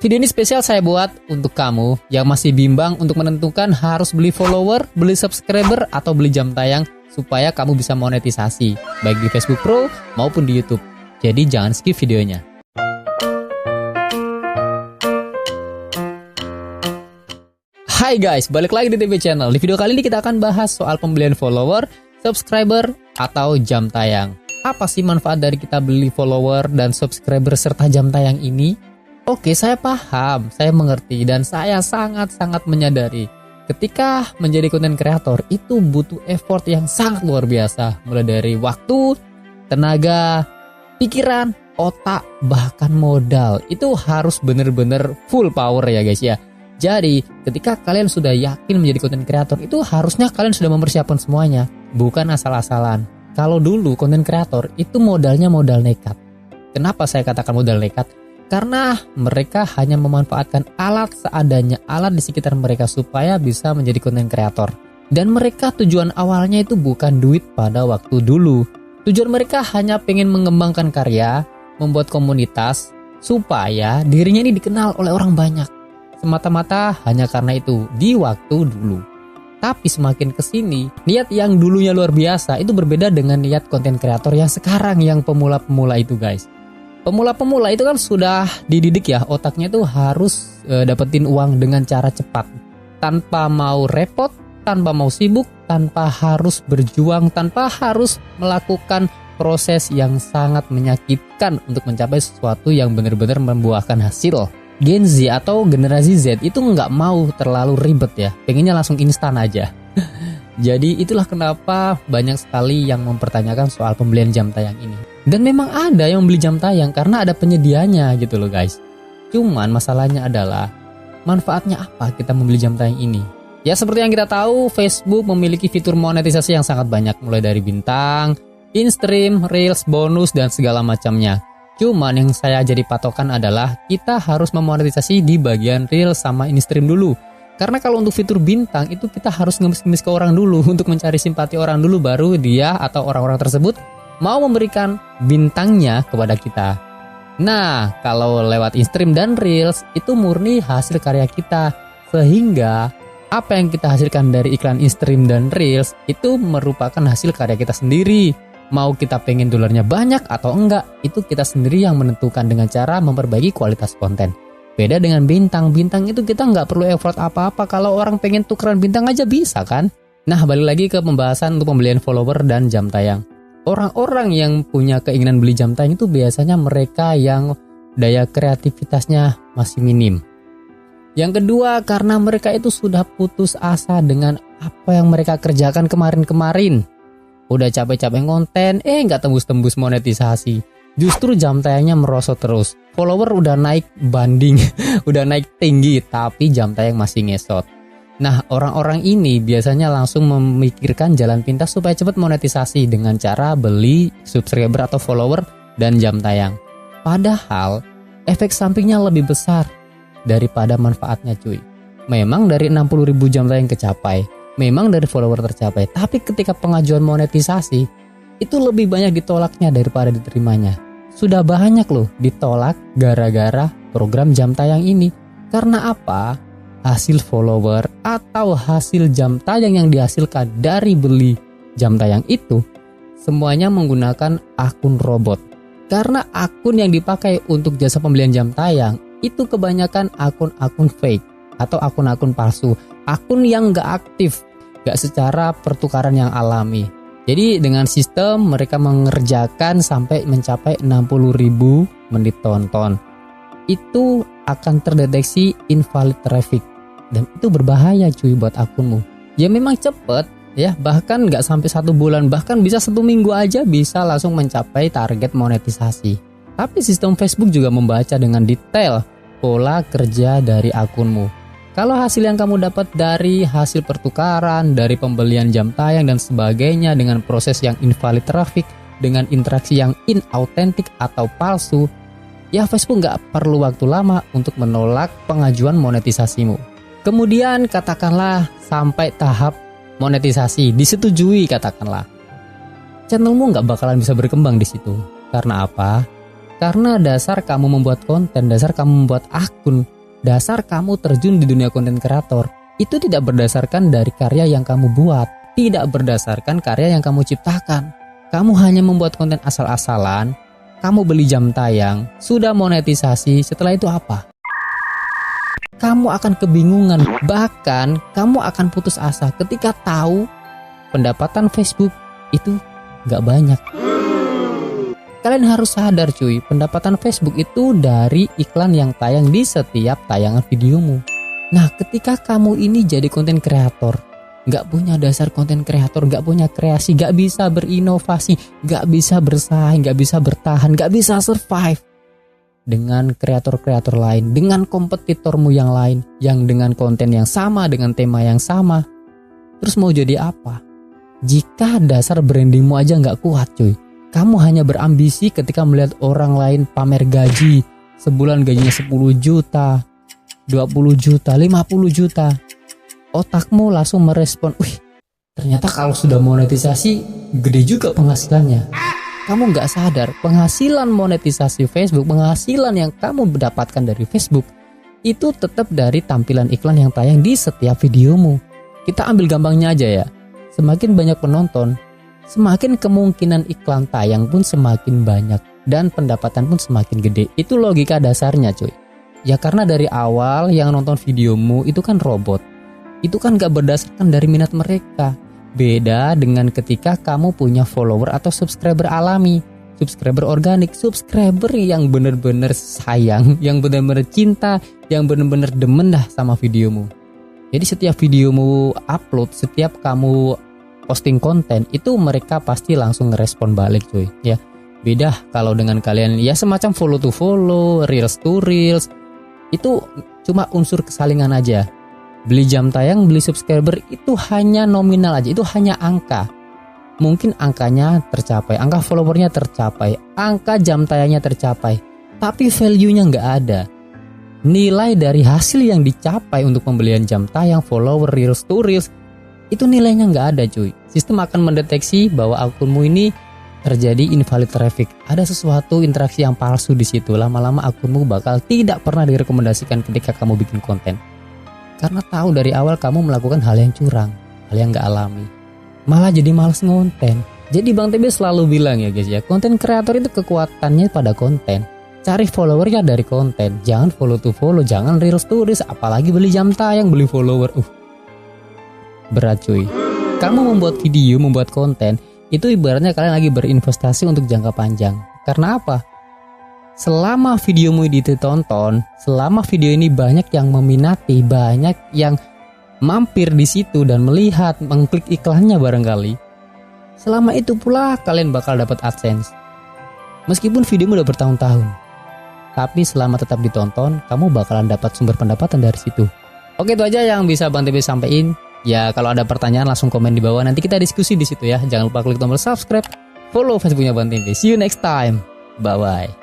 Video ini spesial saya buat untuk kamu yang masih bimbang untuk menentukan harus beli follower, beli subscriber, atau beli jam tayang supaya kamu bisa monetisasi, baik di Facebook Pro maupun di YouTube. Jadi jangan skip videonya. Hai guys, balik lagi di TV Channel. Di video kali ini kita akan bahas soal pembelian follower, subscriber, atau jam tayang. Apa sih manfaat dari kita beli follower dan subscriber serta jam tayang ini? Oke, saya paham, saya mengerti, dan saya sangat-sangat menyadari ketika menjadi content creator itu butuh effort yang sangat luar biasa. Mulai dari waktu, tenaga, pikiran, otak, bahkan modal. Itu harus bener-bener full power ya guys ya. Jadi ketika kalian sudah yakin menjadi content creator, itu harusnya kalian sudah mempersiapkan semuanya, bukan asal-asalan. Kalau dulu content creator itu modalnya modal nekat. Kenapa saya katakan modal nekat? Karena mereka hanya memanfaatkan alat seadanya, alat di sekitar mereka supaya bisa menjadi content creator. Dan mereka tujuan awalnya itu bukan duit pada waktu dulu. Tujuan mereka hanya pengen mengembangkan karya, membuat komunitas, supaya dirinya ini dikenal oleh orang banyak. Semata-mata hanya karena itu di waktu dulu. Tapi semakin kesini, niat yang dulunya luar biasa itu berbeda dengan niat content creator yang sekarang, yang pemula-pemula itu guys. Pemula-pemula itu kan sudah dididik ya, otaknya itu harus dapetin uang dengan cara cepat, tanpa mau repot, tanpa mau sibuk, tanpa harus berjuang, tanpa harus melakukan proses yang sangat menyakitkan untuk mencapai sesuatu yang benar-benar membuahkan hasil. Gen Z atau generasi Z itu nggak mau terlalu ribet ya, pengennya langsung instan aja. Jadi itulah kenapa banyak sekali yang mempertanyakan soal pembelian jam tayang ini. Dan memang ada yang membeli jam tayang karena ada penyedianya gitu loh guys. Cuman masalahnya adalah manfaatnya apa kita membeli jam tayang ini? Ya seperti yang kita tahu, Facebook memiliki fitur monetisasi yang sangat banyak, mulai dari bintang, in-stream, reels, bonus, dan segala macamnya. Cuman yang saya jadi patokan adalah kita harus memonetisasi di bagian reels sama in-stream dulu. Karena kalau untuk fitur bintang itu kita harus ngemis-ngemis ke orang dulu untuk mencari simpati orang dulu, baru dia atau orang-orang tersebut mau memberikan bintangnya kepada kita. Nah, kalau lewat in-stream dan reels itu murni hasil karya kita, sehingga apa yang kita hasilkan dari iklan in-stream dan reels itu merupakan hasil karya kita sendiri. Mau kita pengen dolarnya banyak atau enggak, itu kita sendiri yang menentukan dengan cara memperbaiki kualitas konten. Beda dengan bintang itu kita nggak perlu effort apa-apa. Kalau orang pengen tukeran bintang aja bisa kan. Nah, balik lagi ke pembahasan untuk pembelian follower dan jam tayang. Orang-orang yang punya keinginan beli jam tayang itu biasanya mereka yang daya kreativitasnya masih minim. Yang kedua, karena mereka itu sudah putus asa dengan apa yang mereka kerjakan kemarin-kemarin. Udah capek-capek konten, nggak tembus-tembus monetisasi. Justru jam tayangnya merosot terus. Follower udah naik banding, udah naik tinggi, tapi jam tayang masih ngesot. Nah, orang-orang ini biasanya langsung memikirkan jalan pintas supaya cepat monetisasi dengan cara beli subscriber atau follower dan jam tayang. Padahal, efek sampingnya lebih besar daripada manfaatnya cuy. Memang dari 60.000 jam tayang kecapai, memang dari follower tercapai, tapi ketika pengajuan monetisasi, itu lebih banyak ditolaknya daripada diterimanya. Sudah banyak loh ditolak gara-gara program jam tayang ini. Karena apa? Hasil follower atau hasil jam tayang yang dihasilkan dari beli jam tayang itu semuanya menggunakan akun robot. Karena akun yang dipakai untuk jasa pembelian jam tayang itu kebanyakan akun-akun fake atau akun-akun palsu. Akun yang gak aktif, gak secara pertukaran yang alami. Jadi dengan sistem mereka mengerjakan sampai mencapai 60.000 menit tonton. Itu akan terdeteksi invalid traffic. Dan itu berbahaya cuy buat akunmu. Ya memang cepet ya, bahkan gak sampai 1 bulan, bahkan bisa 1 minggu aja bisa langsung mencapai target monetisasi. Tapi sistem Facebook juga membaca dengan detail pola kerja dari akunmu. Kalau hasil yang kamu dapat dari hasil pertukaran, dari pembelian jam tayang dan sebagainya dengan proses yang invalid traffic, dengan interaksi yang inautentik atau palsu, ya Facebook nggak perlu waktu lama untuk menolak pengajuan monetisasimu. Kemudian katakanlah sampai tahap monetisasi disetujui katakanlah, channelmu nggak bakalan bisa berkembang di situ. Karena apa? Karena dasar kamu membuat konten, dasar kamu membuat akun, dasar kamu terjun di dunia konten kreator, itu tidak berdasarkan dari karya yang kamu buat, tidak berdasarkan karya yang kamu ciptakan. Kamu hanya membuat konten asal-asalan, kamu beli jam tayang, sudah monetisasi, setelah itu apa? Kamu akan kebingungan, bahkan kamu akan putus asa ketika tahu pendapatan Facebook itu gak banyak. Kalian harus sadar cuy, pendapatan Facebook itu dari iklan yang tayang di setiap tayangan videomu. Nah, ketika kamu ini jadi konten kreator, gak punya dasar konten kreator, gak punya kreasi, gak bisa berinovasi, gak bisa bersaing, gak bisa bertahan, gak bisa survive dengan kreator-kreator lain, dengan kompetitormu yang lain, yang dengan konten yang sama, dengan tema yang sama. Terus mau jadi apa? Jika dasar brandingmu aja gak kuat cuy, kamu hanya berambisi ketika melihat orang lain pamer gaji, sebulan gajinya 10 juta, 20 juta, 50 juta. Otakmu langsung merespon, wih ternyata kalau sudah monetisasi gede juga penghasilannya. Kamu gak sadar penghasilan monetisasi Facebook, penghasilan yang kamu mendapatkan dari Facebook itu tetap dari tampilan iklan yang tayang di setiap videomu. Kita ambil gampangnya aja ya, semakin banyak penonton, semakin kemungkinan iklan tayang pun semakin banyak dan pendapatan pun semakin gede. Itu logika dasarnya cuy. Ya karena dari awal yang nonton videomu itu kan robot. Itu kan gak berdasarkan dari minat mereka. Beda dengan ketika kamu punya follower atau subscriber alami, subscriber organik, subscriber yang bener-bener sayang, yang bener-bener cinta, yang bener-bener demen dah sama videomu. Jadi setiap videomu upload, setiap kamu posting konten itu mereka pasti langsung ngerespon balik cuy ya. Beda kalau dengan kalian ya semacam follow to follow, reels to reels, itu cuma unsur kesalingan aja. Beli jam tayang, beli subscriber itu hanya nominal aja, itu hanya angka. Mungkin angkanya tercapai, angka followernya tercapai, angka jam tayangnya tercapai, tapi value-nya nggak ada. Nilai dari hasil yang dicapai untuk pembelian jam tayang, follower, reels to reels, itu nilainya nggak ada cuy. Sistem akan mendeteksi bahwa akunmu ini terjadi invalid traffic. Ada sesuatu interaksi yang palsu di situ. Lama-lama akunmu bakal tidak pernah direkomendasikan ketika kamu bikin konten. Karena tahu dari awal kamu melakukan hal yang curang, hal yang nggak alami. Malah jadi malas ngonten. Jadi Bang TB selalu bilang ya guys ya, konten kreator itu kekuatannya pada konten. Cari followernya dari konten. Jangan follow to follow, jangan reels to reels, apalagi beli jam tayang, beli follower. Berat cuy. Kamu membuat video, membuat konten, itu ibaratnya kalian lagi berinvestasi untuk jangka panjang. Karena apa? Selama videomu ditonton, selama video ini banyak yang meminati, banyak yang mampir di situ dan melihat, mengklik iklannya barangkali, selama itu pula kalian bakal dapat AdSense. Meskipun videomu udah bertahun-tahun, tapi selama tetap ditonton, kamu bakalan dapat sumber pendapatan dari situ. Oke, itu aja yang bisa Bang TB sampaikan. Ya, kalau ada pertanyaan langsung komen di bawah, nanti kita diskusi di situ ya. Jangan lupa klik tombol subscribe, follow Facebooknya Bang TB. See you next time. Bye bye.